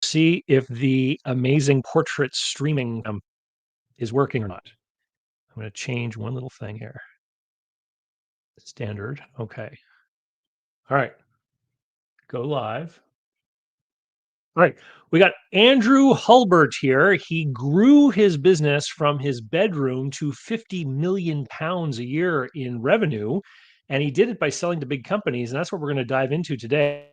See if the amazing portrait streaming is working or not. I'm going to change one little thing here. Standard. Okay. All right. Go live. All right. We got Andrew Hulbert here. He grew his business from his bedroom to 50 million pounds a year in revenue. And he did it by selling to big companies. And that's what we're going to dive into today.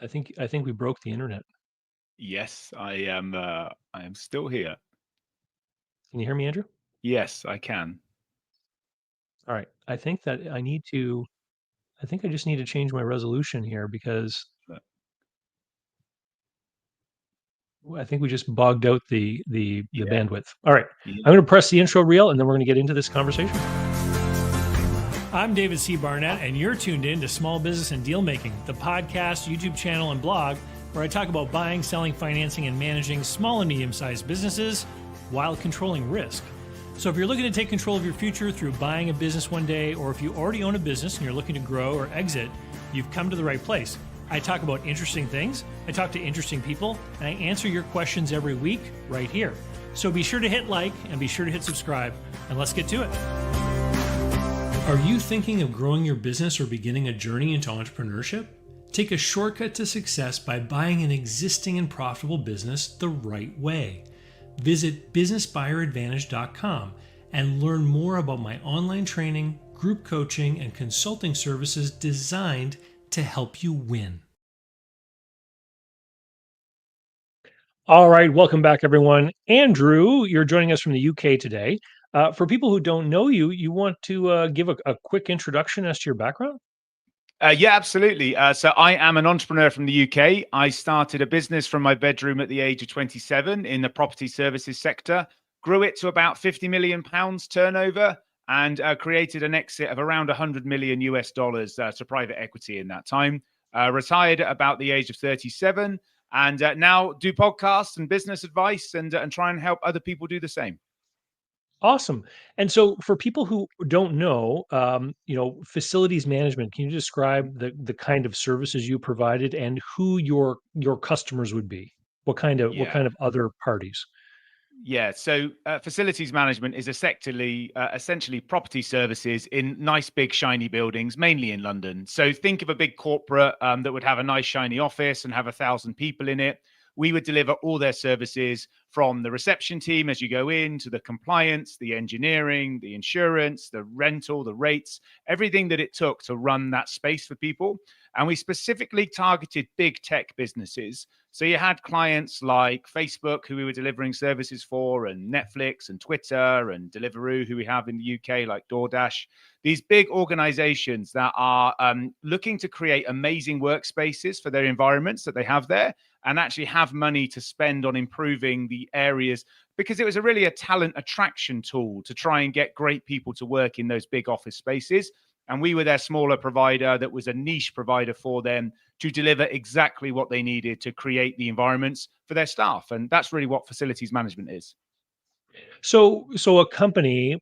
I think we broke the internet. Yes, I am still here. Can you hear me, Andrew? Yes, I can. All right. I think that I think I just need to change my resolution here because But I think we just bogged out the yeah, bandwidth. All right. yeah. I'm going to press the intro reel and then we're going to get into this conversation. I'm David C. Barnett, and you're tuned in to Small Business and Deal Making, the podcast, YouTube channel, and blog where I talk about buying, selling, financing, and managing small and medium-sized businesses while controlling risk. So if you're looking to take control of your future through buying a business one day, or if you already own a business and you're looking to grow or exit, you've come to the right place. I talk about interesting things, I talk to interesting people, and I answer your questions every week right here. So be sure to hit like and be sure to hit subscribe, and let's get to it. Are you thinking of growing your business or beginning a journey into entrepreneurship? Take a shortcut to success by buying an existing and profitable business the right way. Visit businessbuyeradvantage.com and learn more about my online training, group coaching, and consulting services designed to help you win. All right, welcome back, everyone. Andrew, you're joining us from the UK today. For people who don't know you, you want to give a quick introduction as to your background? Yeah, absolutely. So I am an entrepreneur from the UK. I started a business from my bedroom at the age of 27 in the property services sector, grew it to about 50 million pounds turnover, and created an exit of around 100 million US dollars to private equity in that time. Retired at about the age of 37, and now do podcasts and business advice and try and help other people do the same. Awesome. And so for people who don't know, facilities management, can you describe the kind of services you provided and who your customers would be? What Yeah. kind of other parties? Yeah, so facilities management is essentially property services in nice, big, shiny buildings, mainly in London. So think of a big corporate that would have a nice, shiny office and have 1,000 people in it. We would deliver all their services from the reception team as you go in to the compliance, the engineering, the insurance, the rental, the rates, everything that it took to run that space for people. And we specifically targeted big tech businesses. So you had clients like Facebook, who we were delivering services for, and Netflix and Twitter and Deliveroo, who we have in the UK, like DoorDash. These big organizations that are looking to create amazing workspaces for their environments that they have there and actually have money to spend on improving the areas, because it was really a talent attraction tool to try and get great people to work in those big office spaces. And we were their smaller provider that was a niche provider for them to deliver exactly what they needed to create the environments for their staff. And that's really what facilities management is. So a company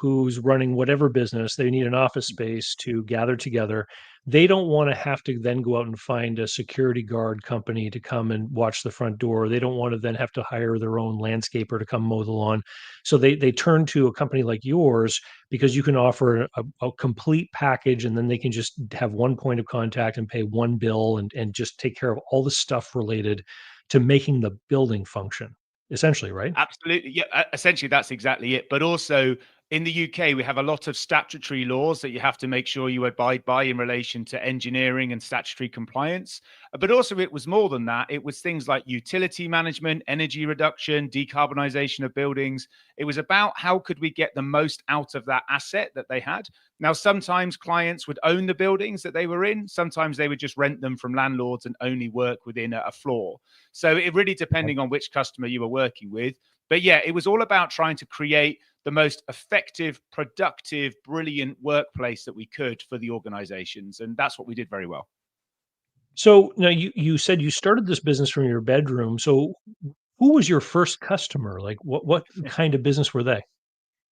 who's running whatever business, they need an office space to gather together. They don't want to have to then go out and find a security guard company to come and watch the front door. They don't want to then have to hire their own landscaper to come mow the lawn. So they turn to a company like yours because you can offer a complete package, and then they can just have one point of contact and pay one bill and just take care of all the stuff related to making the building function, essentially, right? Absolutely. Yeah, essentially that's exactly it. But also in the UK, we have a lot of statutory laws that you have to make sure you abide by in relation to engineering and statutory compliance. But also it was more than that. It was things like utility management, energy reduction, decarbonisation of buildings. It was about how could we get the most out of that asset that they had. Now, sometimes clients would own the buildings that they were in. Sometimes they would just rent them from landlords and only work within a floor. So it really depending on which customer you were working with. But yeah, it was all about trying to create the most effective, productive, brilliant workplace that we could for the organizations. And that's what we did very well. So now you said you started this business from your bedroom. So who was your first customer? Like what kind of business were they?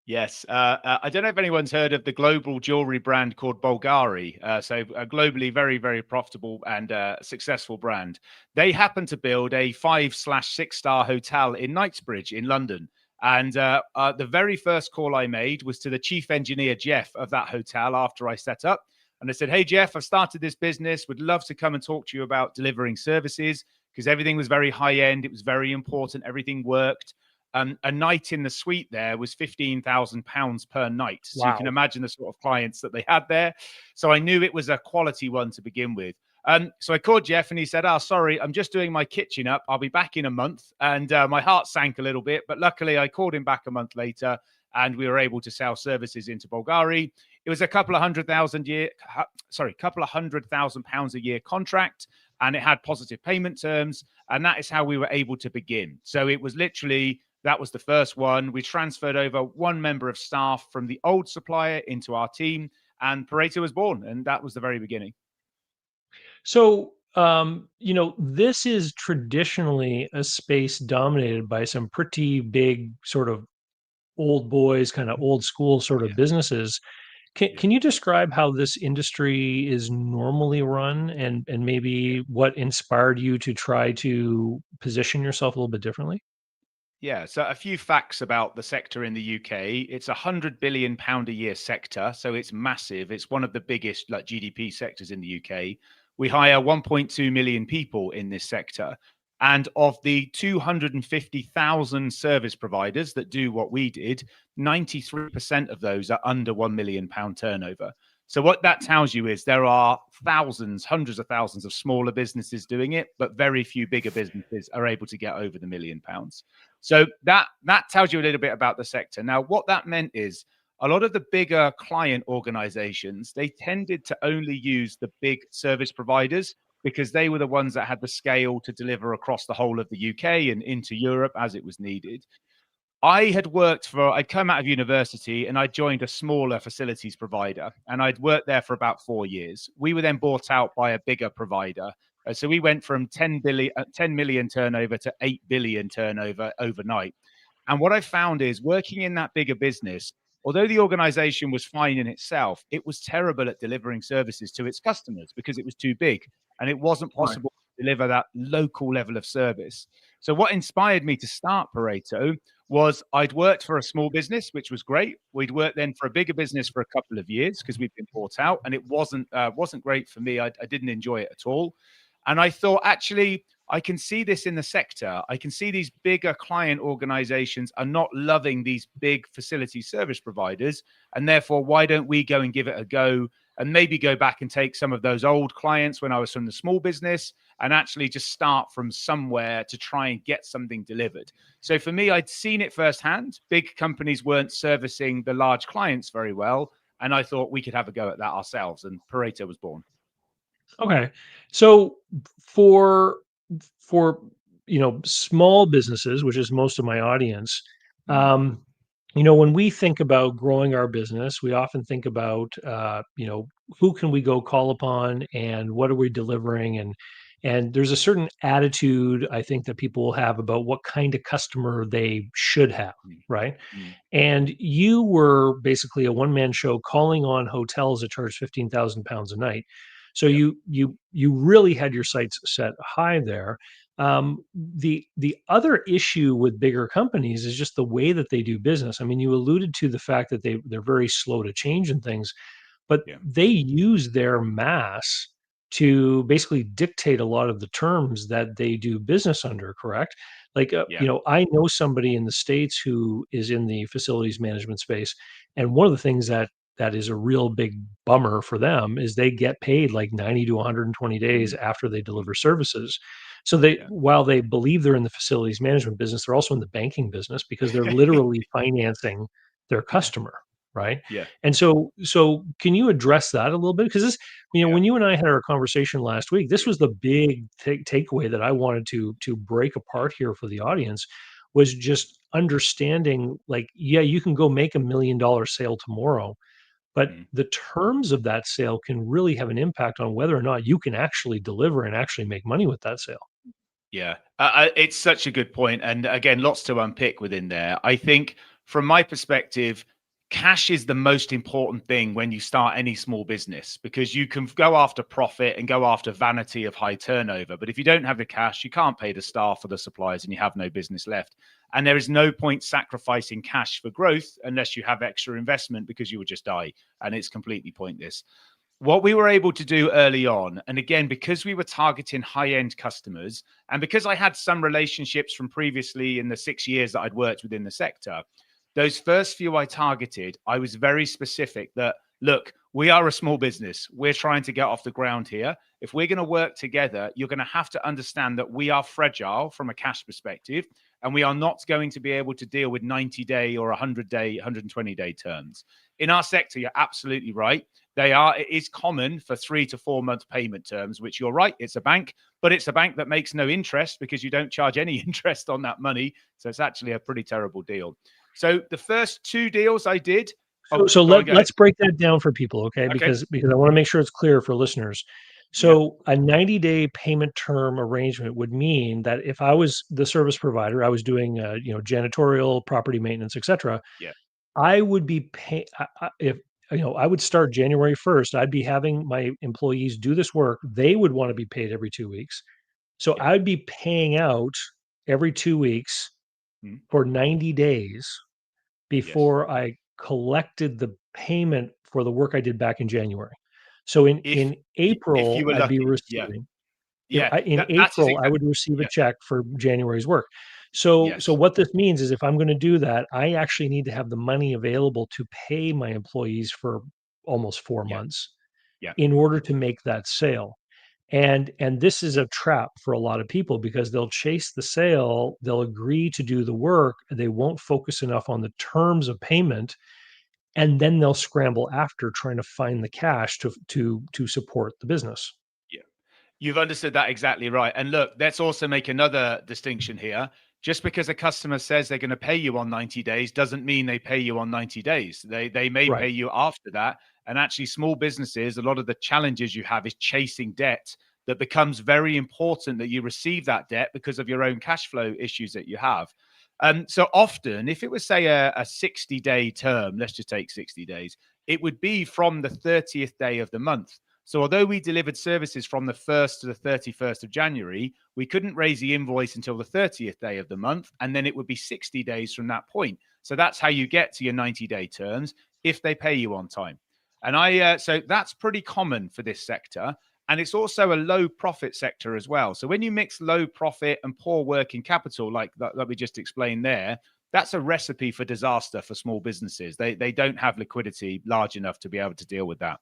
Yes. I don't know if anyone's heard of the global jewelry brand called Bulgari. So a globally very, very profitable and successful brand. They happen to build a 5/6 star hotel in Knightsbridge in London. And the very first call I made was to the chief engineer, Jeff, of that hotel after I set up. And I said, "Hey, Jeff, I've started this business. Would love to come and talk to you about delivering services because everything was very high end. It was very important. Everything worked. A night in the suite there was £15,000 per night. So you can Wow. imagine the sort of clients that they had there. So I knew it was a quality one to begin with. So I called Jeff and he said, "Oh, sorry, I'm just doing my kitchen up. I'll be back in a month." And my heart sank a little bit. But luckily, I called him back a month later and we were able to sell services into Bulgari. It was a couple of £100,000 a year contract, and it had positive payment terms. And that is how we were able to begin. So it was literally that was the first one. We transferred over one member of staff from the old supplier into our team, and Pareto was born. And that was the very beginning. So, this is traditionally a space dominated by some pretty big sort of old boys, kind of old school sort of Yeah. businesses. Can Yeah. can you describe how this industry is normally run and Yeah. maybe what inspired you to try to position yourself a little bit differently? Yeah, so a few facts about the sector in the UK. It's £100 billion a year sector, so it's massive. It's one of the biggest like GDP sectors in the UK. We hire 1.2 million people in this sector. And of the 250,000 service providers that do what we did, 93% of those are under £1 million turnover. So what that tells you is there are thousands, hundreds of thousands of smaller businesses doing it, but very few bigger businesses are able to get over the £1 million. So that tells you a little bit about the sector. Now, what that meant is a lot of the bigger client organizations, they tended to only use the big service providers because they were the ones that had the scale to deliver across the whole of the UK and into Europe as it was needed. I'd come out of university and I joined a smaller facilities provider and I'd worked there for about 4 years. We were then bought out by a bigger provider. So we went from 10 million turnover to 8 billion turnover overnight. And what I found is working in that bigger business, although the organization was fine in itself, it was terrible at delivering services to its customers because it was too big and it wasn't Right. possible to deliver that local level of service. So what inspired me to start Pareto was I'd worked for a small business, which was great. We'd worked then for a bigger business for a couple of years because we'd been bought out, and it wasn't great for me. I didn't enjoy it at all, and I thought actually I can see this in the sector. I can see these bigger client organizations are not loving these big facility service providers, and therefore why don't we go and give it a go? And maybe go back and take some of those old clients when I was from the small business and actually just start from somewhere to try and get something delivered. So for me, I'd seen it firsthand. Big companies weren't servicing the large clients very well. And I thought we could have a go at that ourselves. And Pareto was born. Okay. So for for small businesses, which is most of my audience, Mm, um, when we think about growing our business, we often think about who can we go call upon and what are we delivering, and there's a certain attitude I think that people will have about what kind of customer they should have, mm, right? mm. And you were basically a one-man show calling on hotels that charge £15,000 a night. So Yep. you really had your sights set high there. The other issue with bigger companies is just the way that they do business. I mean, you alluded to the fact that they're very slow to change and things, but Yeah. they use their mass to basically dictate a lot of the terms that they do business under, correct? Like, Yeah. I know somebody in the States who is in the facilities management space, and one of the things that is a real big bummer for them is they get paid like 90 to 120 days Mm, after they mm. deliver services. So they Yeah. while they believe they're in the facilities management business, they're also in the banking business because they're literally financing their Yeah. customer, right? Yeah. And so can you address that a little bit? Because this, Yeah. when you and I had our conversation last week, this Yeah. was the big takeaway that I wanted to break Yeah. apart here for the audience was just understanding like, yeah, you can go make $1 million sale tomorrow, But Mm. the terms of that sale can really have an impact on whether or not you can actually deliver and actually make money with that sale. Yeah, it's such a good point. And again, lots to unpick within there. I think from my perspective, cash is the most important thing when you start any small business, because you can go after profit and go after vanity of high turnover. But if you don't have the cash, you can't pay the staff or the suppliers and you have no business left. And there is no point sacrificing cash for growth unless you have extra investment, because you would just die. And it's completely pointless. What we were able to do early on, and again, because we were targeting high-end customers, and because I had some relationships from previously in the 6 years that I'd worked within the sector, those first few I targeted, I was very specific that, look, we are a small business. We're trying to get off the ground here. If we're going to work together, you're going to have to understand that we are fragile from a cash perspective, and we are not going to be able to deal with 90-day or 100-day, 120-day terms. In our sector, you're absolutely right. It is common for 3 to 4 month payment terms, which you're right, it's a bank, but it's a bank that makes no interest because you don't charge any interest on that money. So it's actually a pretty terrible deal. So the first 2 deals I did. So Go on, go ahead. let's break that down for people, okay? Okay. Because I want to make sure it's clear for listeners. Yeah. So a 90-day payment term arrangement would mean that if I was the service provider, I was doing janitorial, property maintenance, etc. Yeah. I would be pay if I would start January 1st, I'd be having my employees do this work. They would want to be paid every 2 weeks. So Yeah. I'd be paying out every 2 weeks Mm. for 90 days Yes. before I collected the payment for the work I did back in January. So If in if you April, were I'd be lucky. Yeah. receiving if Yeah. I in That is April, I exactly. would receive a Yeah. check for January's work. So Yes. what this means is if I'm gonna do that, I actually need to have the money available to pay my employees for almost 4 Yeah. months Yeah. in order to make that sale. And this is a trap for a lot of people because they'll chase the sale, they'll agree to do the work, they won't focus enough on the terms of payment, and then they'll scramble after trying to find the cash to support the business. Yeah. You've understood that exactly right. And look, let's also make another distinction here. Just because a customer says they're going to pay you on 90 days doesn't mean they pay you on 90 days. They may Right. pay you after that. And actually, small businesses, a lot of the challenges you have is chasing debt that becomes very important that you receive that debt because of your own cash flow issues that you have. So often, if it was, say, a 60-day term, let's just take 60 days, it would be from the 30th day of the month. So although we delivered services from the 1st to the 31st of January, we couldn't raise the invoice until the 30th day of the month, and then it would be 60 days from that point. So that's how you get to your 90-day terms if they pay you on time. And so that's pretty common for this sector. And it's also a low profit sector as well. So when you mix low profit and poor working capital, like that we just explained there, that's a recipe for disaster for small businesses. They don't have liquidity large enough to be able to deal with that.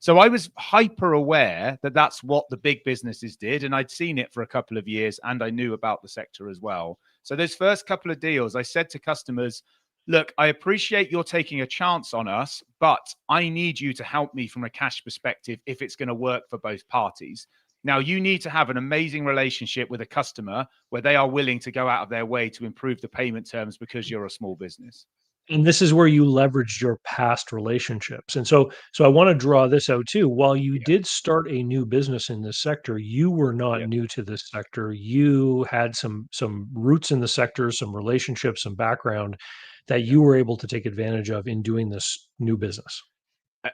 So I was hyper aware that that's what the big businesses did. And I'd seen it for a couple of years and I knew about the sector as well. So those first couple of deals, I said to customers, look, I appreciate you're taking a chance on us, but I need you to help me from a cash perspective if it's going to work for both parties. Now, you need to have an amazing relationship with a customer where they are willing to go out of their way to improve the payment terms because you're a small business. And this is where you leveraged your past relationships. And so I want to draw this out too. While you Yeah, did start a new business in this sector, you were not yeah, new to this sector. You had some roots in the sector, some relationships, some background that yeah. you were able to take advantage of in doing this new business.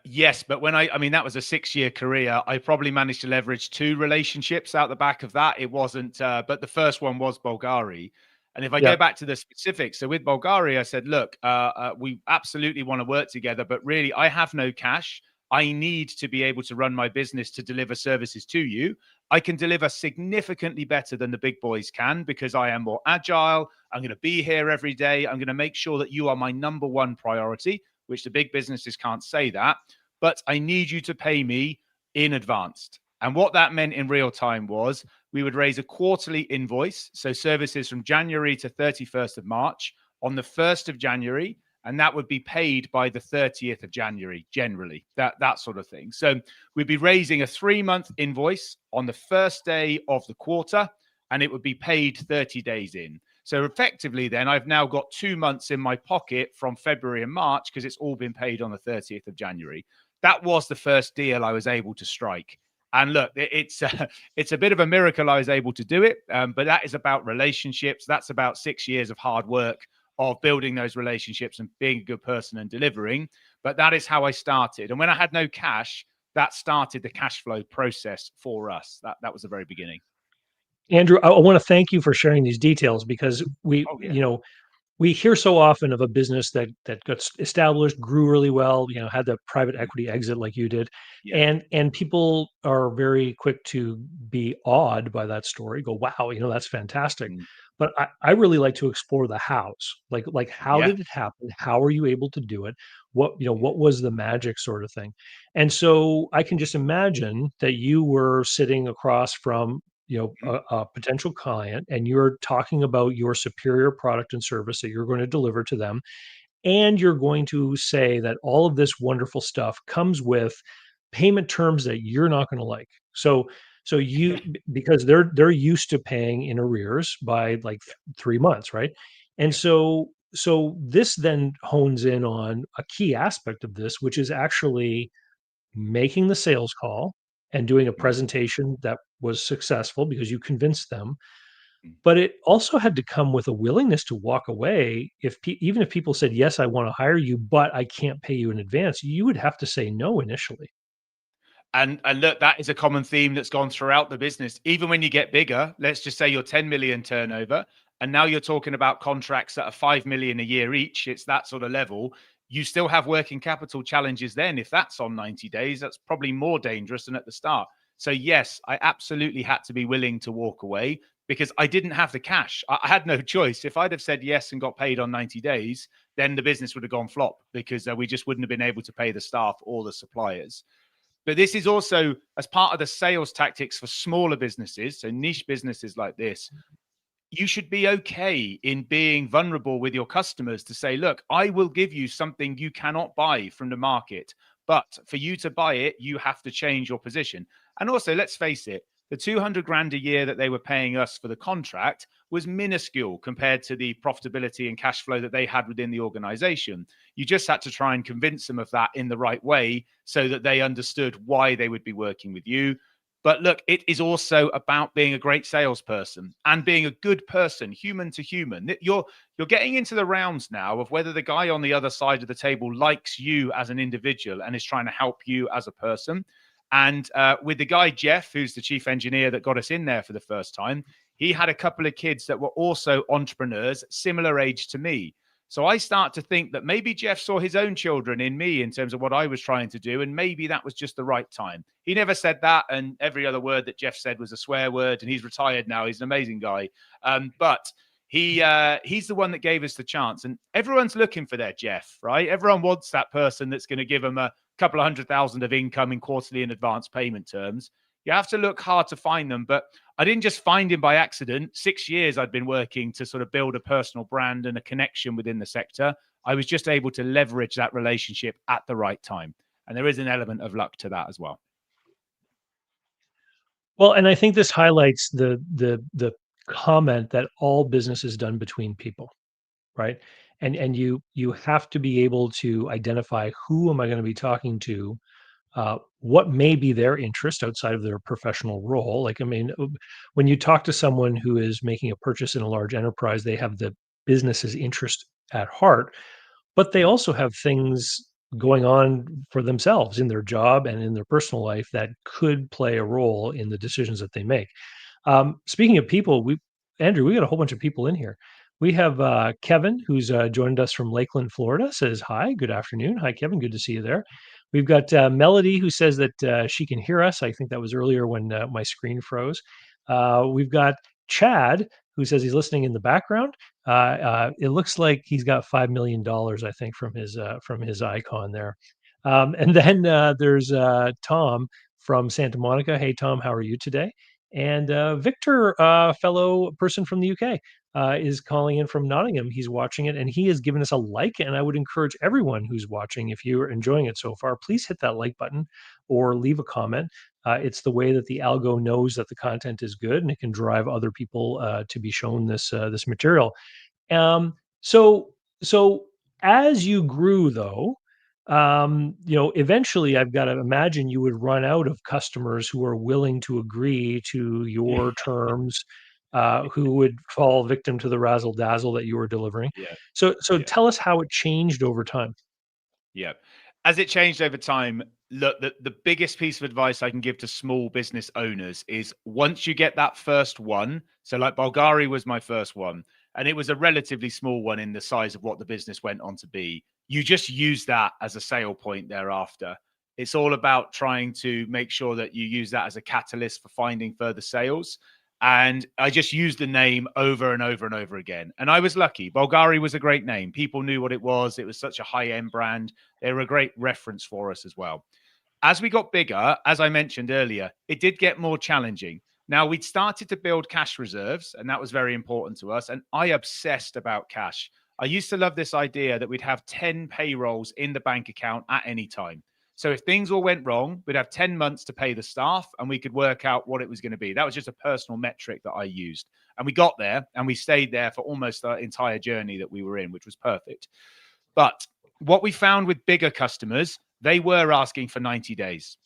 Yes, but I mean, that was a 6 year career. I probably managed to leverage 2 relationships out the back of that. It wasn't, but the first one was Bulgari. And if I Yeah. go back to the specifics, so with Bulgari, I said, look, we absolutely want to work together, but really, I have no cash. I need to be able to run my business to deliver services to you. I can deliver significantly better than the big boys can because I am more agile. I'm going to be here every day. I'm going to make sure that you are my number one priority, which the big businesses can't say that, but I need you to pay me in advance. And what that meant in real time was we would raise a quarterly invoice, so services from January to 31st of March on the 1st of January, and that would be paid by the 30th of January, generally, that sort of thing. So we'd be raising a 3-month invoice on the first day of the quarter, and it would be paid 30 days in. So effectively, then I've now got 2 months in my pocket from February and March because it's all been paid on the 30th of January. That was the first deal I was able to strike. And look, it's a bit of a miracle I was able to do it, but that is about relationships. That's about 6 years of hard work of building those relationships and being a good person and delivering. But that is how I started. And when I had no cash, that started the cash flow process for us. That was the very beginning. Andrew, I want to thank you for sharing these details because Oh yeah. we hear so often of a business that got established, grew really well, had the private Mm. equity exit like you did, Yeah. and people are very quick to be awed by that story. Go, wow, that's fantastic. Mm. But I really like to explore the hows, like how Yeah. did it happen? How are you able to do it? What was the magic sort of thing? And so I can just imagine that you were sitting across from Mhm. a potential client and you're talking about your superior product and service that you're going to deliver to them, and you're going to say that all of this wonderful stuff comes with payment terms that you're not going to like. So because they're used to paying in arrears by like 3 months, right? And Yeah. so this then hones in on a key aspect of this, which is actually making the sales call and doing a Mm. presentation that was successful because you convinced them. Mm. But it also had to come with a willingness to walk away. Even if people said, yes, I want to hire you, but I can't pay you in advance, you would have to say no initially. And look, that is a common theme that's gone throughout the business. Even when you get bigger, let's just say you're 10 million turnover, and now you're talking about contracts that are 5 million a year each. It's that sort of level. You still have working capital challenges then. If that's on 90 days, that's probably more dangerous than at the start. So yes, I absolutely had to be willing to walk away because I didn't have the cash. I had no choice. If I'd have said yes and got paid on 90 days, then the business would have gone flop because we just wouldn't have been able to pay the staff or the suppliers. But this is also as part of the sales tactics for smaller businesses, so niche businesses like this. You should be okay in being vulnerable with your customers to say, look, I will give you something you cannot buy from the market. But for you to buy it, you have to change your position. And also, let's face it, the 200 grand a year that they were paying us for the contract was minuscule compared to the profitability and cash flow that they had within the organization. You just had to try and convince them of that in the right way so that they understood why they would be working with you. But look, it is also about being a great salesperson and being a good person, human to human. You're getting into the rounds now of whether the guy on the other side of the table likes you as an individual and is trying to help you as a person. And with the guy Jeff, who's the chief engineer that got us in there for the first time, he had a couple of kids that were also entrepreneurs, similar age to me. So I start to think that maybe Jeff saw his own children in me in terms of what I was trying to do. And maybe that was just the right time. He never said that. And every other word that Jeff said was a swear word. And he's retired now. He's an amazing guy. But he's the one that gave us the chance. And everyone's looking for their Jeff, right? Everyone wants that person that's going to give them a couple of 100,000 of income in quarterly and advance payment terms. You have to look hard to find them. But I didn't just find him by accident. 6 years I'd been working to sort of build a personal brand and a connection within the sector. I was just able to leverage that relationship at the right time. And there is an element of luck to that as well. Well, and I think this highlights the comment that all business is done between people, right? And you have to be able to identify who am I going to be talking to, what may be their interest outside of their professional role. Like, I mean, when you talk to someone who is making a purchase in a large enterprise, they have the business's interest at heart, but they Mm. also have things going on for themselves in their job and in their personal life that could play a role in the decisions that they make. Speaking of people, Andrew, we got a whole bunch of people in here. We have Kevin, who's joined us from Lakeland, Florida, says hi, good afternoon. Hi, Kevin, good to see you there. We've got Melody, who says that she can hear us. I think that was earlier when my screen froze. We've got Chad, who says he's listening in the background. It looks like he's got $5 million, I think, from his icon there. And then there's Tom from Santa Monica. Hey, Tom, how are you today? And Victor, fellow person from the UK. is calling in from Nottingham. He's watching it and he has given us a like. And I would encourage everyone who's watching, if you're enjoying it so far, please hit that like button or leave a comment. It's the way that the algo knows that the content is good, and it can drive other people to be shown this material. Um, so so as you grew though, eventually I've got to imagine you would run out of customers who are willing to agree to your terms, who would fall victim to the razzle dazzle that you were delivering. Yeah. So Yeah. tell us how it changed over time. Yeah. As it changed over time, look, the biggest piece of advice I can give to small business owners is once you get that first one, so like Bulgari was my first one, and it was a relatively small one in the size of what the business went on to be, you just use that as a sale point thereafter. It's all about trying to make sure that you use that as a catalyst for finding further sales. And I just used the name over and over and over again. And I was lucky. Bulgari was a great name. People knew what it was. It was such a high-end brand. They were a great reference for us as well. As we got bigger, as I mentioned earlier, it did get more challenging. Now, we'd started to build cash reserves, and that was very important to us. And I obsessed about cash. I used to love this idea that we'd have 10 payrolls in the bank account at any time. So if things all went wrong, we'd have 10 months to pay the staff and we could work out what it was going to be. That was just a personal metric that I used. And we got there and we stayed there for almost the entire journey that we were in, which was perfect. But what we found with bigger customers, they were asking for 90 days.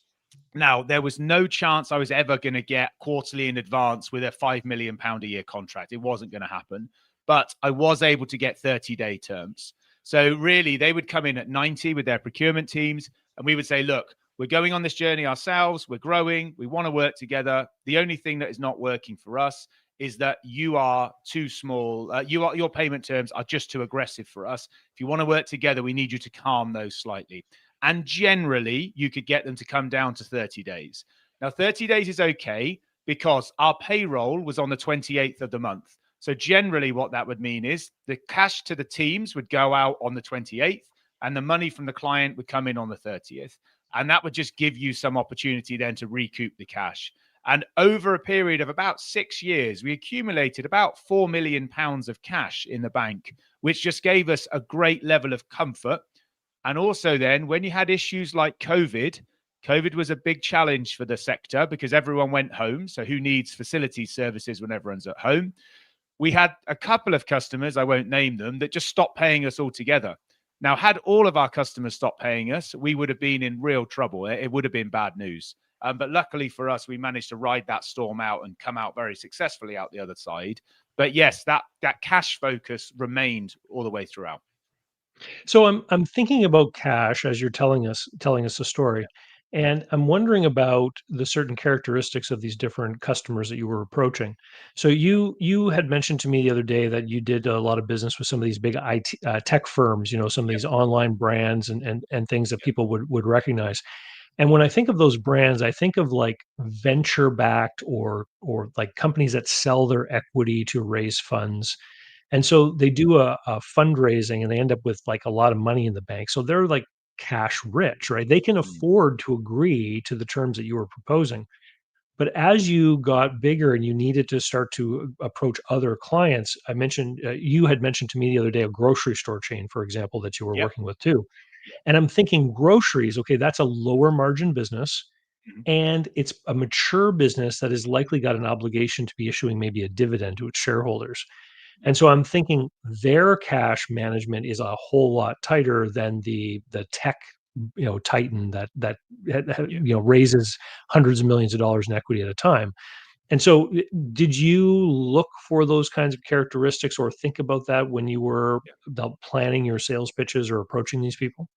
Now, there was no chance I was ever going to get quarterly in advance with a £5 million a year contract. It wasn't going to happen. But I was able to get 30-day terms. So really, they would come in at 90 with their procurement teams. And we would say, look, we're going on this journey ourselves. We're growing. We want to work together. The only thing that is not working for us is that you are too small. Your payment terms are just too aggressive for us. If you want to work together, we need you to calm those slightly. And generally, you could get them to come down to 30 days. Now, 30 days is okay because our payroll was on the 28th of the month. So generally what that would mean is the cash to the teams would go out on the 28th and the money from the client would come in on the 30th. And that would just give you some opportunity then to recoup the cash. And over a period of about 6 years, we accumulated about £4 million of cash in the bank, which just gave us a great level of comfort. And also then when you had issues like COVID was a big challenge for the sector because everyone went home. So who needs facility services when everyone's at home? We had a couple of customers, I won't name them, that just stopped paying us altogether. Now, had all of our customers stopped paying us, we would have been in real trouble. It would have been bad news. But luckily for us, we managed to ride that storm out and come out very successfully out the other side. But yes, that cash focus remained all the way throughout. So I'm thinking about cash as you're telling us a story, and I'm wondering about the certain characteristics of these different customers that you were approaching. So you had mentioned to me the other day that you did a lot of business with some of these big IT tech firms, some of Yep, these online brands and things that yep, people would recognize. And when I think of those brands, I think of like venture backed or like companies that sell their equity to raise funds, and so they do a fundraising and they end up with like a lot of money in the bank. So they're like cash rich, right? They can mm, afford to agree to the terms that you were proposing. But as you got bigger and you needed to start to approach other clients, you had mentioned to me the other day a grocery store chain, for example, that you were yep, working with too. yep, And I'm thinking groceries, okay, that's a lower margin business. mhm, And it's a mature business that has likely got an obligation to be issuing maybe a dividend to its shareholders. And yep, so I'm thinking their cash management is a whole lot tighter than the tech, titan that yeah. raises hundreds of millions of dollars in equity at a time. And so did you look for those kinds of characteristics or think about that when you were about planning your sales pitches or approaching these people?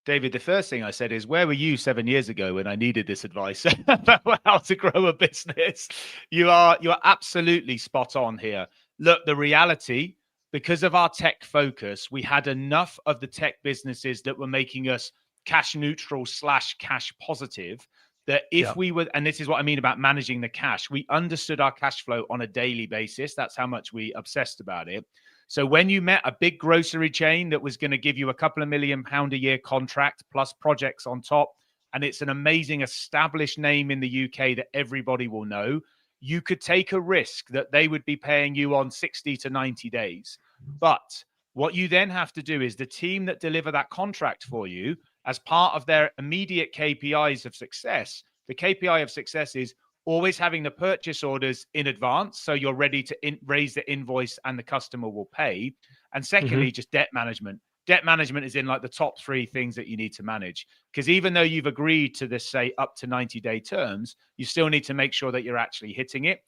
David, the first thing I said is, where were you 7 years ago when I needed this advice about how to grow a business? You're absolutely spot on here. Look, the reality, because of our tech focus, we had enough of the tech businesses that were making us cash neutral / cash positive that Yeah. if we were, and this is what I mean about managing the cash, we understood our cash flow on a daily basis. That's how much we obsessed about it. So when you met a big grocery chain that was going to give you a couple of £1 million a year contract plus projects on top, and it's an amazing established name in the UK that everybody will know, you could take a risk that they would be paying you on 60 to 90 days. But what you then have to do is the team that deliver that contract for you, as part of their immediate KPIs of success, the KPI of success is always having the purchase orders in advance, so you're ready to raise the invoice and the customer will pay. And secondly, just debt management. Debt management is in like the top 3 things that you need to manage, because even though you've agreed to this, say, up to 90-day terms, you still need to make sure that you're actually hitting it.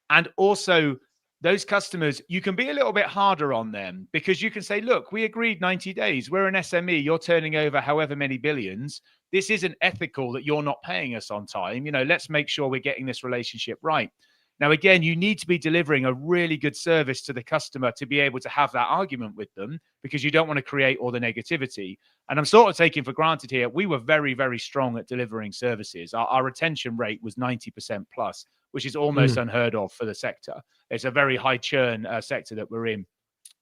And also, those customers, you can be a little bit harder on them, because you can say, look, we agreed 90 days. We're an SME. You're turning over however many billions. This isn't ethical that you're not paying us on time. Let's make sure we're getting this relationship right. Now, again, you need to be delivering a really good service to the customer to be able to have that argument with them, because you don't want to create all the negativity. And I'm sort of taking for granted here, we were very, very strong at delivering services. Our retention rate was 90% plus, which is almost unheard of for the sector. It's a very high churn sector that we're in.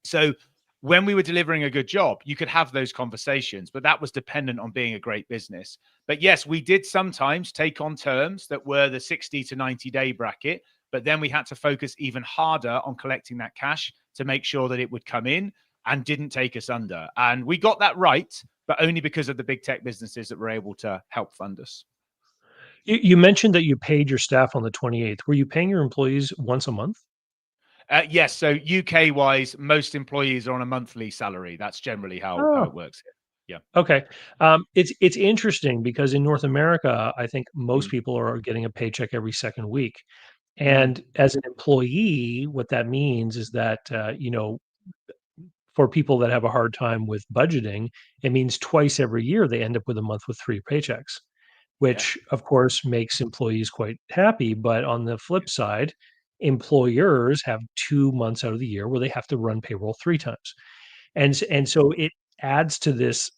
So when we were delivering a good job, you could have those conversations, but that was dependent on being a great business. But yes, we did sometimes take on terms that were the 60 to 90-day bracket, but then we had to focus even harder on collecting that cash to make sure that it would come in and didn't take us under. And we got that right, but only because of the big tech businesses that were able to help fund us. You mentioned that you paid your staff on the 28th. Were you paying your employees once a month? Yes. So UK wise, most employees are on a monthly salary. That's generally how Oh, it works here. Yeah. okay. It's interesting because in North America, I think most Mm, people are getting a paycheck every second week. mm, And as an employee, what that means is that, for people that have a hard time with budgeting, it means twice every year they end up with a month with 3 paychecks, yeah. which of course makes employees quite happy. But on the flip side, employers have 2 months out of the year where they have to run payroll 3 times. And so it adds to this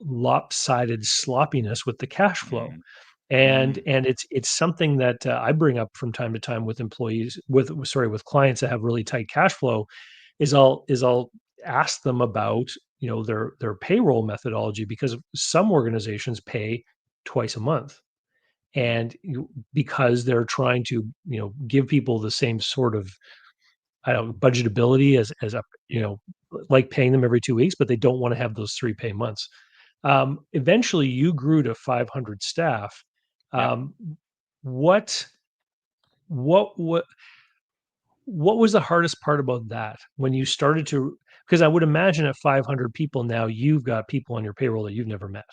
lopsided sloppiness with the cash flow. Mm, mm, And it's something that, I bring up from time to time with employees with clients that have really tight cash flow, is I'll ask them about, their payroll methodology, because some organizations pay twice a month. mm, And because they're trying to, give people the same sort of, I don't know, budgetability as a, yeah. like paying them every 2 weeks, but they don't want to have those 3 pay months. Eventually you grew to 500 staff. Yeah. Um, what what what what was the hardest part about that when you started to, because I would imagine at 500 people now, you've got people on your payroll that you've never met.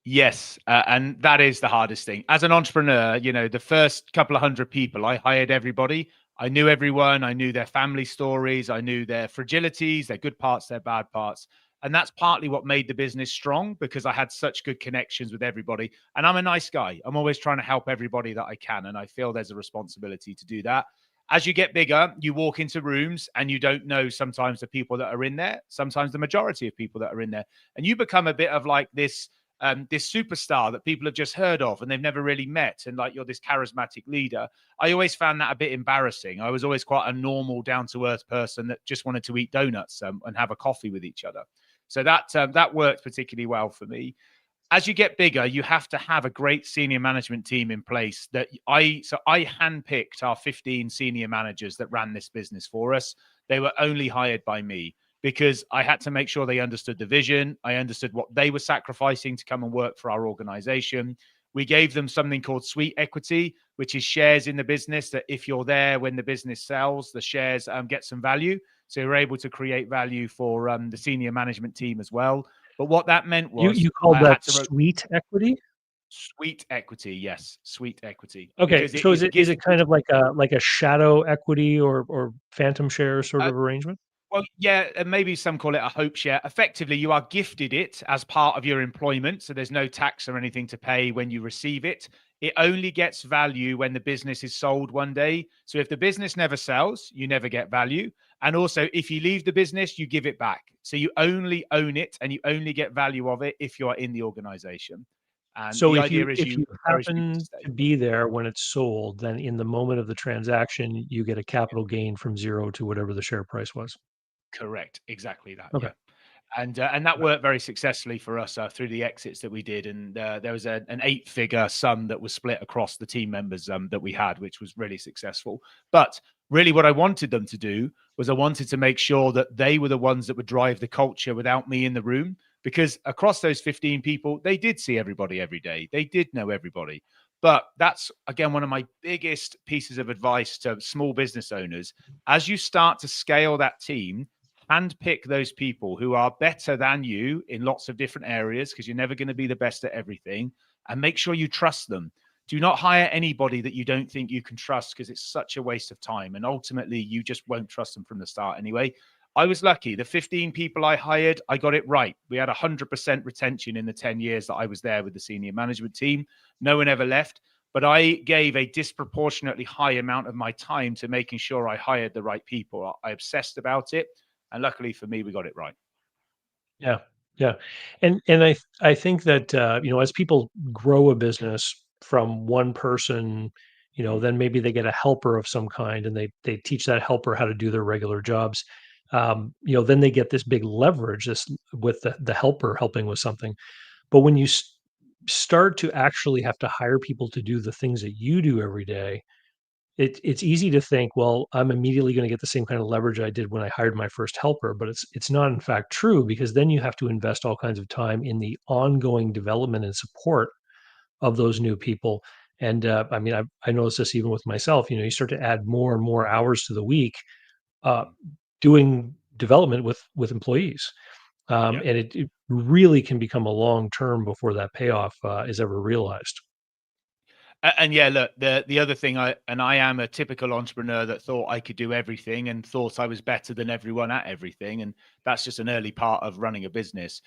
Yes, and that is the hardest thing. As an entrepreneur, the first couple of hundred people, I hired everybody. I knew everyone. I knew their family stories. I knew their fragilities, their good parts, their bad parts. And that's partly what made the business strong, because I had such good connections with everybody. And I'm a nice guy. I'm always trying to help everybody that I can. And I feel there's a responsibility to do that. As you get bigger, you walk into rooms and you don't know sometimes the people that are in there, sometimes the majority of people that are in there. And you become a bit of like this superstar that people have just heard of and they've never really met, and like you're this charismatic leader. I always found that a bit embarrassing. I was always quite a normal, down-to-earth person that just wanted to eat donuts and have a coffee with each other. So that worked particularly well for me. As you get bigger, you have to have a great senior management team in place. I handpicked our 15 senior managers that ran this business for us. They were only hired by me, because I had to make sure they understood the vision. I understood what they were sacrificing to come and work for our organization. We gave them something called sweet equity, which is shares in the business, that if you're there when the business sells, the shares get some value. So we're able to create value for the senior management team as well. But what that meant was You called I that had to sweet equity? sweet equity. Yes, sweet equity, Okay, because it, so is it it is gives. it kind of like a shadow equity or phantom share sort Uh, of arrangement? Well, yeah, and maybe some call it a hope share. Effectively, you are gifted it as part of your employment. So there's no tax or anything to pay when you receive it. It only gets value when the business is sold one day. So if the business never sells, you never get value. And also, if you leave the business, you give it back. So you only own it and you only get value of it if you are in the organization. And So the if you idea is if you you encourage people to happen stay. to be there when it's sold, then in the moment of the transaction, you get a capital gain from 0 to whatever the share price was. Correct. Exactly that. Okay. Yeah. And that worked very successfully for us through the exits that we did. And there was an 8-figure sum that was split across the team members that we had, which was really successful. But really what I wanted them to do was I wanted to make sure that they were the ones that would drive the culture without me in the room, because across those 15 people, they did see everybody every day. They did know everybody. But that's, again, one of my biggest pieces of advice to small business owners. As you start to scale that team, handpick those people who are better than you in lots of different areas, because you're never going to be the best at everything, and make sure you trust them. Do not hire anybody that you don't think you can trust, because it's such a waste of time. And ultimately, you just won't trust them from the start anyway. I was lucky. The 15 people I hired, I got it right. We had 100% retention in the 10 years that I was there with the senior management team. No one ever left. But I gave a disproportionately high amount of my time to making sure I hired the right people. I obsessed about it. And luckily for me, we got it right. Yeah, yeah, and I think that as people grow a business from one person, then maybe they get a helper of some kind, and they teach that helper how to do their regular jobs. Then they get this big leverage, this with the helper helping with something. But when you start to actually have to hire people to do the things that you do every day, it's easy to think, well, I'm immediately going to get the same kind of leverage I did when I hired my first helper, but it's not in fact true, because then you have to invest all kinds of time in the ongoing development and support of those new people. And I mean, I noticed this even with myself. You start to add more and more hours to the week uh, doing development with employees, Yeah. and it really can become a long term before that payoff is ever realized. And yeah, look, the other thing, I am a typical entrepreneur that thought I could do everything and thought I was better than everyone at everything. And that's just an early part of running a business.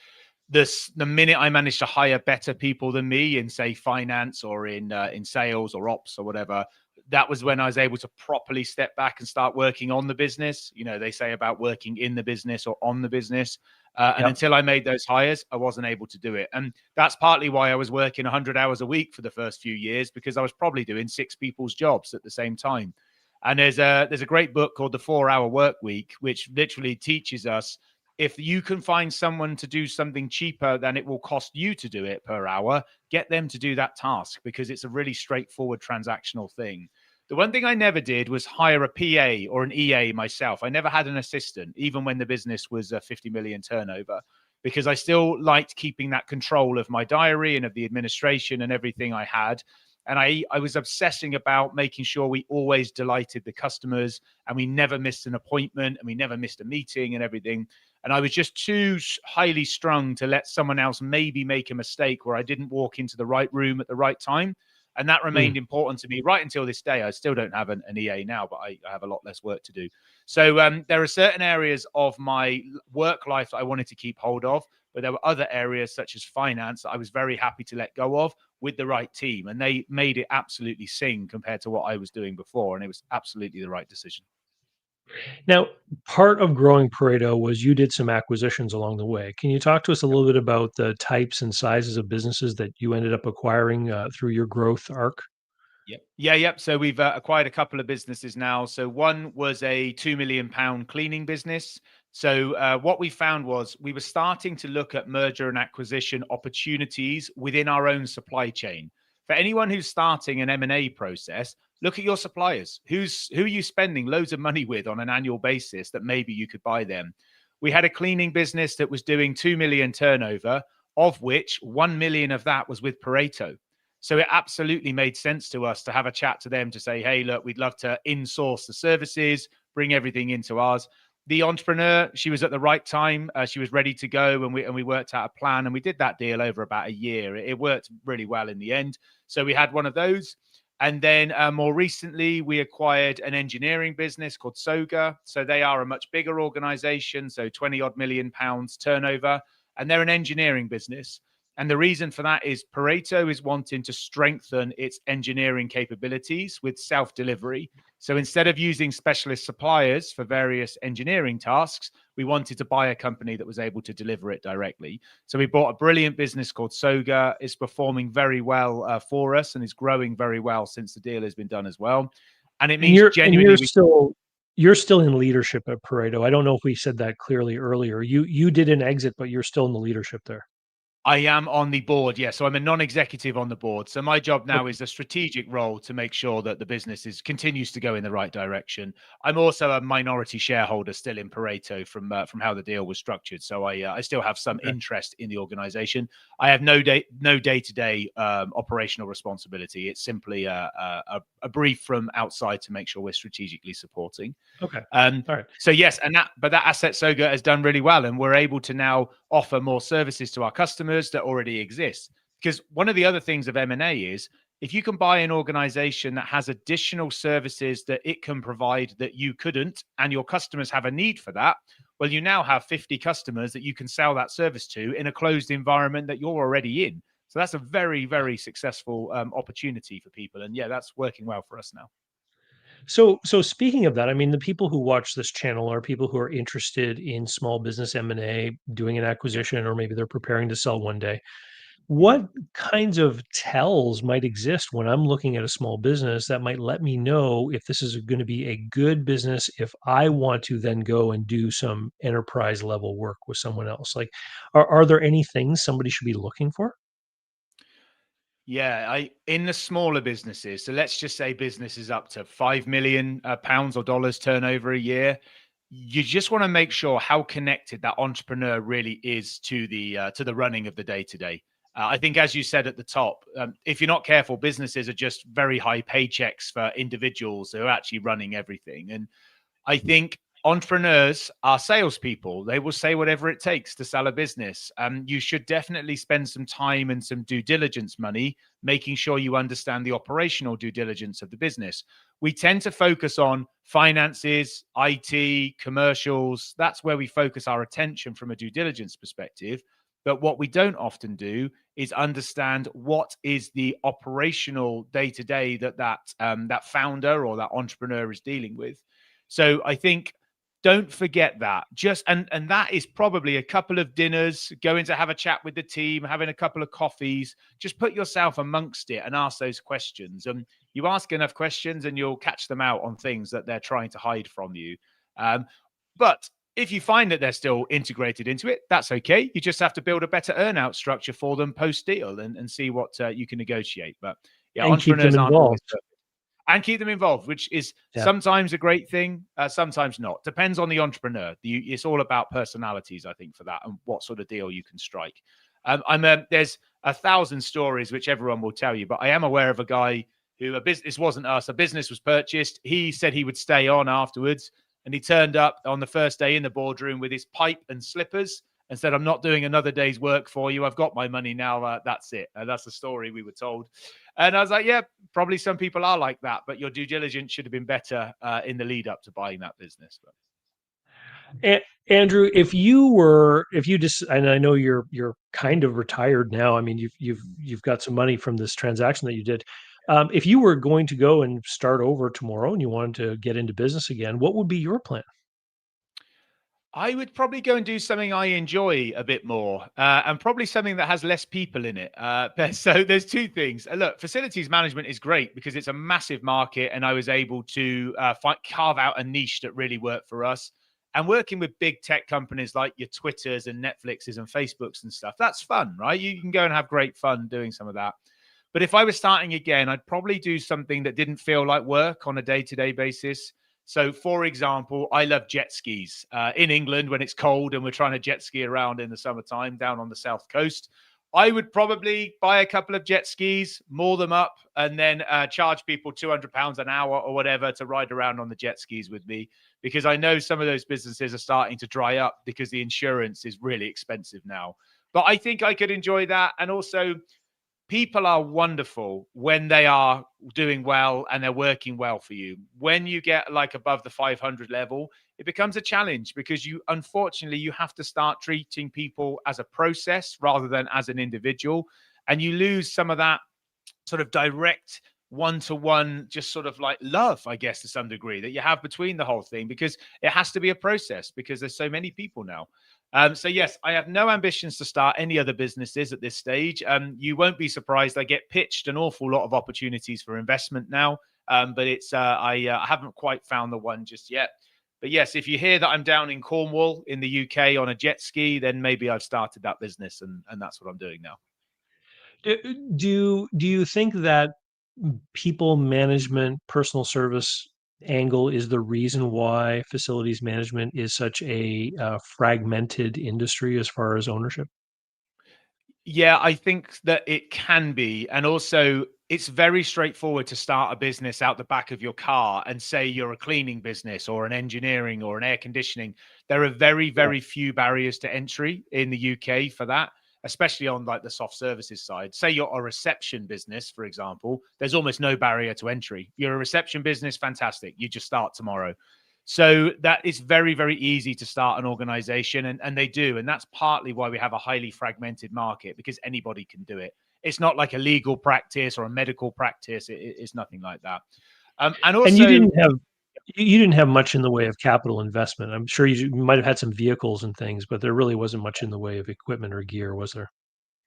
The minute I managed to hire better people than me in, say, finance or in sales or ops or whatever, that was when I was able to properly step back and start working on the business. They say about working in the business or on the business. And Yep. until I made those hires, I wasn't able to do it. And that's partly why I was working 100 hours a week for the first few years, because I was probably doing 6 people's jobs at the same time. And there's a great book called The 4-Hour Work Week, which literally teaches us, if you can find someone to do something cheaper than it will cost you to do it per hour, get them to do that task, because it's a really straightforward transactional thing. The one thing I never did was hire a PA or an EA myself. I never had an assistant, even when the business was a 50 million turnover, because I still liked keeping that control of my diary and of the administration and everything I had. And I was obsessing about making sure we always delighted the customers, and we never missed an appointment, and we never missed a meeting and everything. And I was just too highly strung to let someone else maybe make a mistake where I didn't walk into the right room at the right time. And that Mm. remained important to me right until this day. I still don't have an EA now, but I have a lot less work to do. So there are certain areas of my work life that I wanted to keep hold of, but there were other areas such as finance that I was very happy to let go of with the right team. And they made it absolutely sing compared to what I was doing before. And it was absolutely the right decision. Now, part of growing Pareto was you did some acquisitions along the way. Can you talk to us a little bit about the types and sizes of businesses that you ended up acquiring through your growth arc? Yep. Yep. So we've acquired a couple of businesses now. So one was a £2 million cleaning business. So what we found was we were starting to look at merger and acquisition opportunities within our own supply chain. For anyone who's starting an M&A process, look at your suppliers. Who are you spending loads of money with on an annual basis that maybe you could buy them? We had a cleaning business that was doing 2 million turnover, of which 1 million of that was with Pareto. So it absolutely made sense to us to have a chat to them to say, hey, look, we'd love to in-source the services, bring everything into ours. The entrepreneur, she was at the right time. She was ready to go, and we worked out a plan, and we did that deal over about a year. It worked really well in the end. So we had one of those. And then more recently, we acquired an engineering business called Soga. So they are a much bigger organization, so 20 odd million pounds turnover, and they're an engineering business. And the reason for that is Pareto is wanting to strengthen its engineering capabilities with self-delivery. So instead of using specialist suppliers for various engineering tasks, we wanted to buy a company that was able to deliver it directly. So we bought a brilliant business called Soga. It's performing very well for us and is growing very well since the deal has been done as well. And it And means you're genuinely we still You're still in leadership at Pareto. I don't know if we said that clearly earlier. You did an exit, but you're still in the leadership there. I am on the board, yeah. So I'm a non-executive on the board. So my job now Okay. is a strategic role to make sure that the business continues to go in the right direction. I'm also a minority shareholder still in Pareto from how the deal was structured. So I still have some Okay. interest in the organization. I have no day-to-day operational responsibility. It's simply a brief from outside to make sure we're strategically supporting. Okay. Um, All right. so yes, but that asset Soga has done really well, and we're able to now offer more services to our customers that already exist. Because one of the other things of M&A is if you can buy an organization that has additional services that it can provide that you couldn't, and your customers have a need for that, well, you now have 50 customers that you can sell that service to in a closed environment that you're already in. So that's a very, very successful opportunity for people. And yeah, that's working well for us now. So speaking of that, I mean, the people who watch this channel are people who are interested in small business M&A, doing an Yeah. acquisition, or maybe they're preparing to sell one day. Mhm. What kinds of tells might exist when I'm looking at a small business that might let me know if this is going to be a good business if I want to then go and do some enterprise level work with someone else? Like, are there any things somebody should be looking for? Yeah, I in the smaller businesses. So let's just say businesses up to 5 million pounds or dollars turnover a year. You just want to make sure how connected that entrepreneur really is to the running of the day to day. I think, as you said at the top, if you're not careful, businesses are just very high paychecks for individuals who are actually running everything. And I think entrepreneurs are salespeople. They will say whatever it takes to sell a business. You should definitely spend some time and some due diligence money making sure you understand the operational due diligence of the business. We tend to focus on finances, IT, commercials. That's where we focus our attention from a due diligence perspective. But what we don't often do is understand what is the operational day to day that founder or that entrepreneur is dealing with. So I think don't forget that. Just and that is probably a couple of dinners, going to have a chat with the team, having a couple of coffees. Just put yourself amongst it and ask those questions. And you ask enough questions, and you'll catch them out on things that they're trying to hide from you. But if you find that they're still integrated into it, that's okay. You just have to build a better earnout structure for them post deal and see what you can negotiate. But yeah, And keep them entrepreneurs aren't always involved. perfect and keep them involved, which is Yeah. sometimes a great thing, sometimes not. Depends on the entrepreneur. It's all about personalities, I think, for that and what sort of deal you can strike. There's 1,000 stories which everyone will tell you, but I am aware of a guy who a business wasn't us. A business was purchased. He said he would stay on afterwards, and he turned up on the first day in the boardroom with his pipe and slippers and said, "I'm not doing another day's work for you. I've got my money now. That's it." That's the story we were told. And I was like, yeah, probably some people are like that, but your due diligence should have been better in the lead up to buying that business. But Andrew, if you just, and I know you're kind of retired now. I mean, you've got some money from this transaction that you did. If you were going to go and start over tomorrow and you wanted to get into business again, what would be your plan? I would probably go and do something I enjoy a bit more, and probably something that has less people in it. So there's two things. Look, facilities management is great because it's a massive market, and I was able to carve out a niche that really worked for us. And working with big tech companies like your Twitters and Netflixes and Facebooks and stuff, that's fun, right? You can go and have great fun doing some of that. But if I was starting again, I'd probably do something that didn't feel like work on a day-to-day basis. So, for example, I love jet skis in England when it's cold and we're trying to jet ski around in the summertime down on the south coast. I would probably buy a couple of jet skis, moor them up, and then charge people £200 an hour or whatever to ride around on the jet skis with me, because I know some of those businesses are starting to dry up because the insurance is really expensive now. But I think I could enjoy that. And also, people are wonderful when they are doing well and they're working well for you. When you get like above the 500 level, it becomes a challenge because unfortunately you have to start treating people as a process rather than as an individual, and you lose some of that sort of direct one-to-one, just sort of like love, I guess, to some degree, that you have between the whole thing, because it has to be a process because there's so many people now. So yes, I have no ambitions to start any other businesses at this stage. You won't be surprised. I get pitched an awful lot of opportunities for investment now, But it's I haven't quite found the one just yet. But yes, if you hear that I'm down in Cornwall in the UK on a jet ski, then maybe I've started that business, and that's what I'm doing now. Do you think that people management, personal service angle is the reason why facilities management is such a fragmented industry as far as ownership? Yeah, I think that it can be. And also, it's very straightforward to start a business out the back of your car and say you're a cleaning business or an engineering or an air conditioning. There are very, Yeah. very few barriers to entry in the UK for that, especially on like the soft services side. Say you're a reception business, for example, there's almost no barrier to entry. You're a reception business, fantastic. You just start tomorrow. So that is very, very easy to start an organization, and they do. And that's partly why we have a highly fragmented market, because anybody can do it. It's not like a legal practice or a medical practice. It's nothing like that. And And also, you didn't have much in the way of capital investment. I'm sure you might have had some vehicles and things, but there really wasn't much in the way of equipment or gear, was there?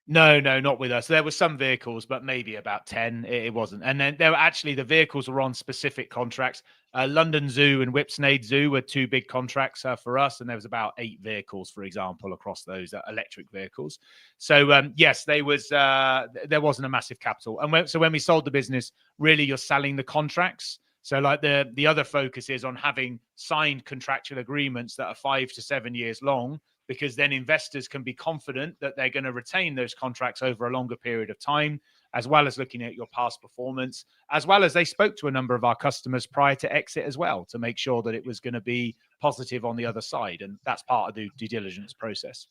no, no, not with us. There were some vehicles, but maybe about 10. It wasn't. And then there were actually the vehicles were on specific contracts. London Zoo and Whipsnade Zoo were two big contracts for us. And there was about 8 vehicles, for example, across those electric vehicles. So, yes, there wasn't a massive capital. And so when we sold the business, really you're selling the contracts. So like the other focus is on having signed contractual agreements that are 5 to 7 years long, because then investors can be confident that they're going to retain those contracts over a longer period of time, as well as looking at your past performance, as well as they spoke to a number of our customers prior to exit as well to make sure that it was going to be positive on the other side. And that's part of the due diligence process.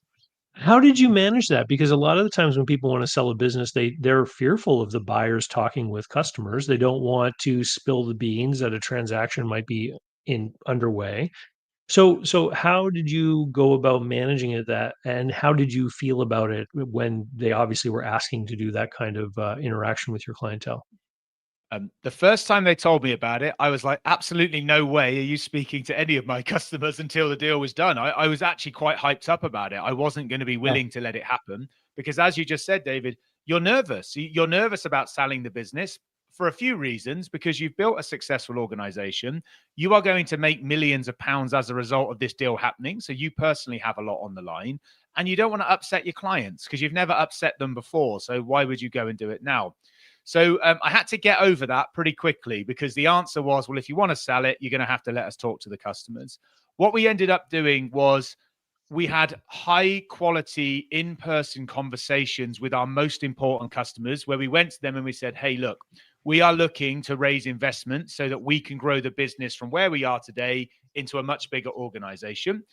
How did you manage that? Because a lot of the times when people want to sell a business, they're fearful of the buyers talking with customers. They don't want to spill the beans that a transaction might be in underway. So how did you go about managing it that, and how did you feel about it when they obviously were asking to do that kind of interaction with your clientele? The first time they told me about it, I was like, absolutely no way are you speaking to any of my customers until the deal was done. I was actually quite hyped up about it. I wasn't going to be Yeah. willing to let it happen because, as you just said, David, you're nervous. You're nervous about selling the business for a few reasons, because you've built a successful organization. You are going to make millions of pounds as a result of this deal happening. So you personally have a lot on the line, and you don't want to upset your clients because you've never upset them before. So why would you go and do it now? So I had to get over that pretty quickly, because the answer was, well, if you want to sell it, you're going to have to let us talk to the customers. What we ended up doing was we had high quality in-person conversations with our most important customers, where we went to them and we said, hey, look, we are looking to raise investment so that we can grow the business from where we are today into a much bigger organization.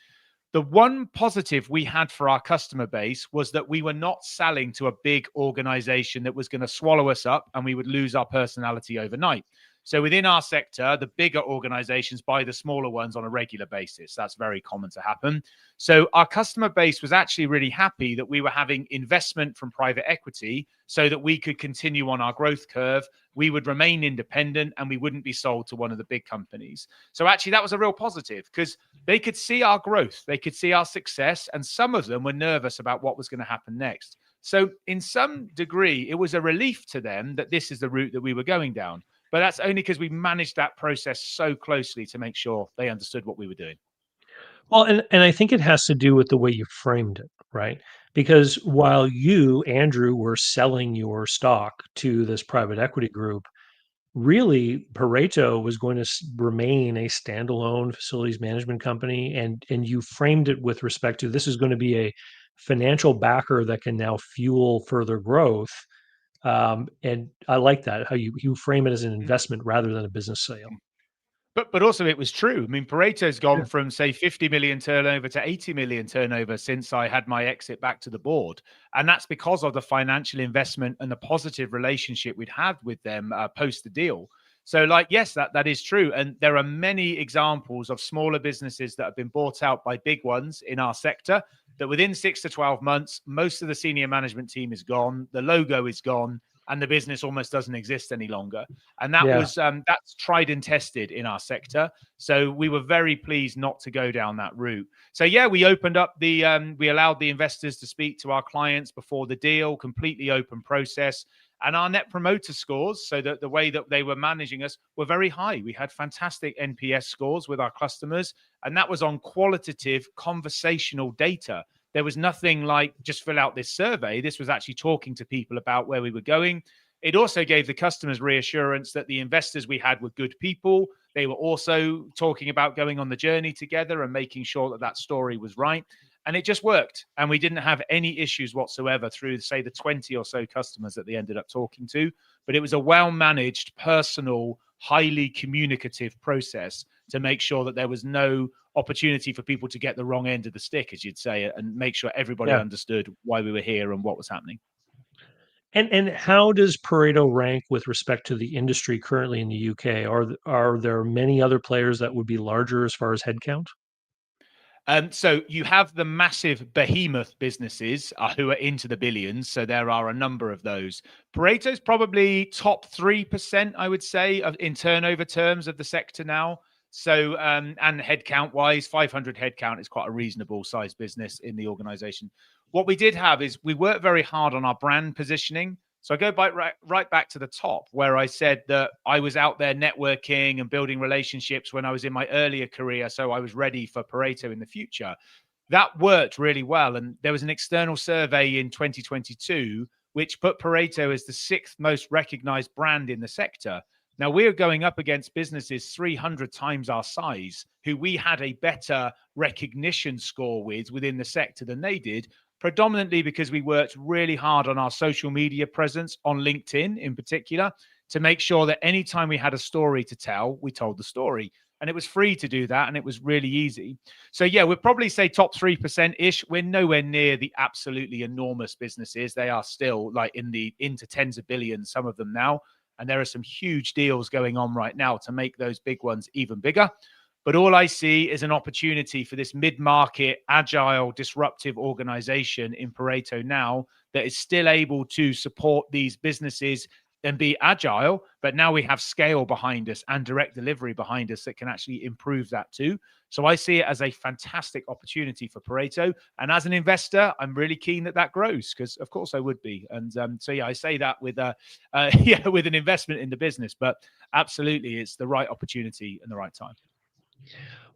The one positive we had for our customer base was that we were not selling to a big organization that was going to swallow us up and we would lose our personality overnight. So within our sector, the bigger organizations buy the smaller ones on a regular basis. That's very common to happen. So our customer base was actually really happy that we were having investment from private equity so that we could continue on our growth curve. We would remain independent and we wouldn't be sold to one of the big companies. So actually that was a real positive, because they could see our growth, they could see our success, and some of them were nervous about what was going to happen next. So in some degree, it was a relief to them that this is the route that we were going down. But that's only because we managed that process so closely to make sure they understood what we were doing. Well, and I think it has to do with the way you framed it, right? Because while you, Andrew, were selling your stock to this private equity group, really Pareto was going to remain a standalone facilities management company, and you framed it with respect to this is going to be a financial backer that can now fuel further growth. And I like that how you frame it as an investment rather than a business sale. But also it was true. I mean, Pareto's Yeah. gone from, say, 50 million turnover to 80 million turnover since I had my exit back to the board. And that's because of the financial investment and the positive relationship we'd had with them post the deal. So, like, yes, that is true. And there are many examples of smaller businesses that have been bought out by big ones in our sector that within 6 to 12 months, most of the senior management team is gone, the logo is gone, and the business almost doesn't exist any longer. And that Yeah. was that's tried and tested in our sector. So we were very pleased not to go down that route. So yeah, we opened up we allowed the investors to speak to our clients before the deal, completely open process. And our net promoter scores, so that the way that they were managing us, were very high. We had fantastic NPS scores with our customers, and that was on qualitative conversational data. There was nothing like just fill out this survey. This was actually talking to people about where we were going. It also gave the customers reassurance that the investors we had were good people. They were also talking about going on the journey together and making sure that that story was right. And it just worked. And we didn't have any issues whatsoever through, say, the 20 or so customers that they ended up talking to. But it was a well-managed, personal, highly communicative process to make sure that there was no opportunity for people to get the wrong end of the stick, as you'd say, and make sure everybody understood why we were here and what was happening. And how does Pareto rank with respect to the industry currently in the UK? Are there many other players that would be larger as far as headcount? So you have the massive behemoth businesses who are into the billions. So there are a number of those. Pareto's probably top 3%, I would say, in turnover terms of the sector now. So, and headcount wise, 500 headcount is quite a reasonable size business in the organization. What we did have is we worked very hard on our brand positioning. So I go right back to the top where I said that I was out there networking and building relationships when I was in my earlier career. So I was ready for Pareto in the future. That worked really well. And there was an external survey in 2022, which put Pareto as the 6th most recognized brand in the sector. Now we're going up against businesses 300 times our size, who we had a better recognition score with within the sector than they did, predominantly because we worked really hard on our social media presence, on LinkedIn in particular, to make sure that anytime we had a story to tell, we told the story. And it was free to do that, and it was really easy. So yeah, we'd probably say top 3%-ish. We're nowhere near the absolutely enormous businesses. They are still like into tens of billions, some of them now. And there are some huge deals going on right now to make those big ones even bigger. But all I see is an opportunity for this mid-market, agile, disruptive organization in Pareto now that is still able to support these businesses and be agile. But now we have scale behind us and direct delivery behind us that can actually improve that too. So I see it as a fantastic opportunity for Pareto. And as an investor, I'm really keen that that grows because, of course, I would be. And so, yeah, I say that with with an investment in the business. But absolutely, it's the right opportunity and the right time.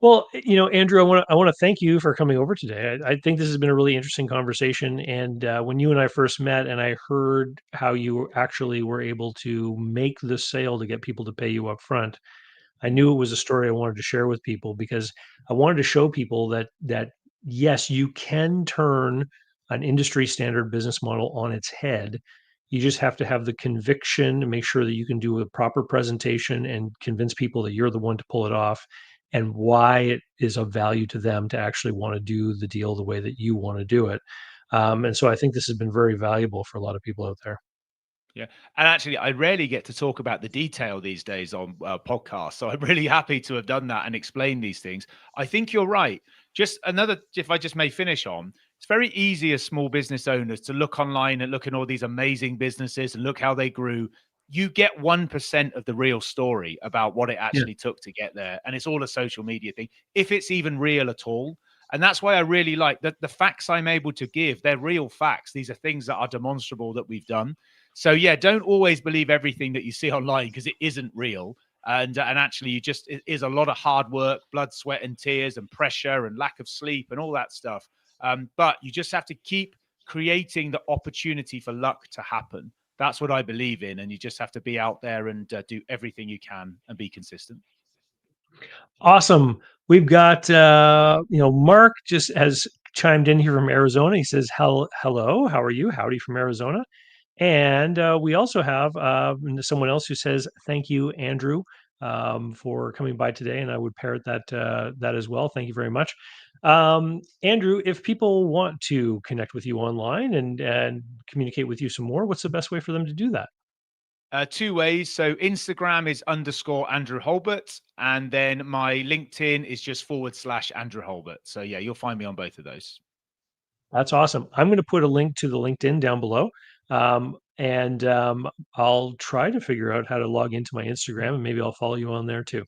Well, Andrew, I want to thank you for coming over today. I think this has been a really interesting conversation. And when you and I first met, and I heard how you actually were able to make the sale to get people to pay you up front, I knew it was a story I wanted to share with people because I wanted to show people that yes, you can turn an industry standard business model on its head. You just have to have the conviction to make sure that you can do a proper presentation and convince people that you're the one to pull it off and why it is of value to them to actually want to do the deal the way that you want to do it. And so I think this has been very valuable for a lot of people out there. Yeah. And actually, I rarely get to talk about the detail these days on podcasts. So I'm really happy to have done that and explain these things. I think you're right. Just another, if I just may finish on, it's very easy as small business owners to look online and look at all these amazing businesses and look how they grew. You get 1% of the real story about what it Yeah. actually took to get there. And it's all a social media thing, if it's even real at all. And that's why I really like that the facts I'm able to give, they're real facts. These are things that are demonstrable that we've done. So yeah, don't always believe everything that you see online because it isn't real. And actually, it is a lot of hard work, blood, sweat, and tears, and pressure, and lack of sleep, and all that stuff. But you just have to keep creating the opportunity for luck to happen. That's what I believe in, and you just have to be out there and do everything you can and be consistent. Awesome. We've got Mark just has chimed in here from Arizona. He says, Hello, how are you? Howdy from Arizona." And we also have someone else who says, "Thank you, Andrew, for coming by today." And I would parrot that as well. Thank you very much. Andrew, if people want to connect with you online and communicate with you some more, what's the best way for them to do that? Two ways. So Instagram is _Andrew Hulbert, and then my LinkedIn is just /Andrew Hulbert. So yeah, you'll find me on both of those. That's awesome. I'm going to put a link to the LinkedIn down below. And I'll try to figure out how to log into my Instagram and maybe I'll follow you on there too.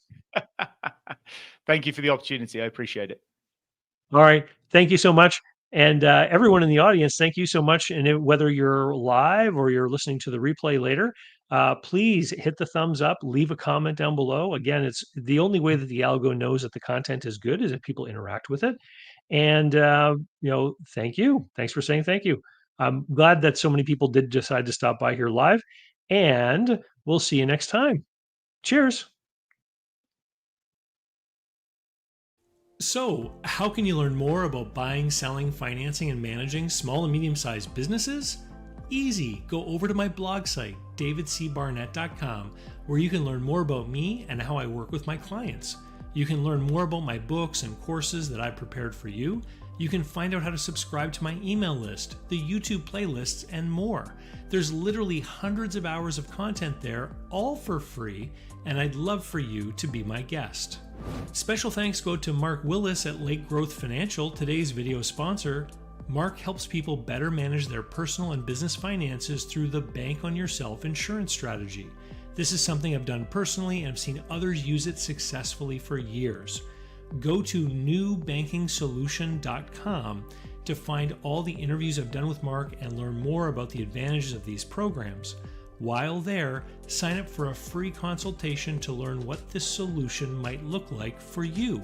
Thank you for the opportunity. I appreciate it. All right. Thank you so much. And everyone in the audience, thank you so much. And whether you're live or you're listening to the replay later, please hit the thumbs up, leave a comment down below. Again, it's the only way that the algo knows that the content is good is if people interact with it. And thank you. Thanks for saying thank you. I'm glad that so many people did decide to stop by here live, and we'll see you next time. Cheers. So, how can you learn more about buying, selling, financing, and managing small and medium-sized businesses? Easy. Go over to my blog site, davidcbarnett.com, where you can learn more about me and how I work with my clients. You can learn more about my books and courses that I've prepared for you. You can find out how to subscribe to my email list, the YouTube playlists, and more. There's literally hundreds of hours of content there, all for free, and I'd love for you to be my guest. Special thanks go to Mark Willis at Lake Growth Financial, today's video sponsor. Mark helps people better manage their personal and business finances through the Bank on Yourself insurance strategy. This is something I've done personally and I've seen others use it successfully for years. Go to newbankingsolution.com to find all the interviews I've done with Mark and learn more about the advantages of these programs. While there, sign up for a free consultation to learn what this solution might look like for you.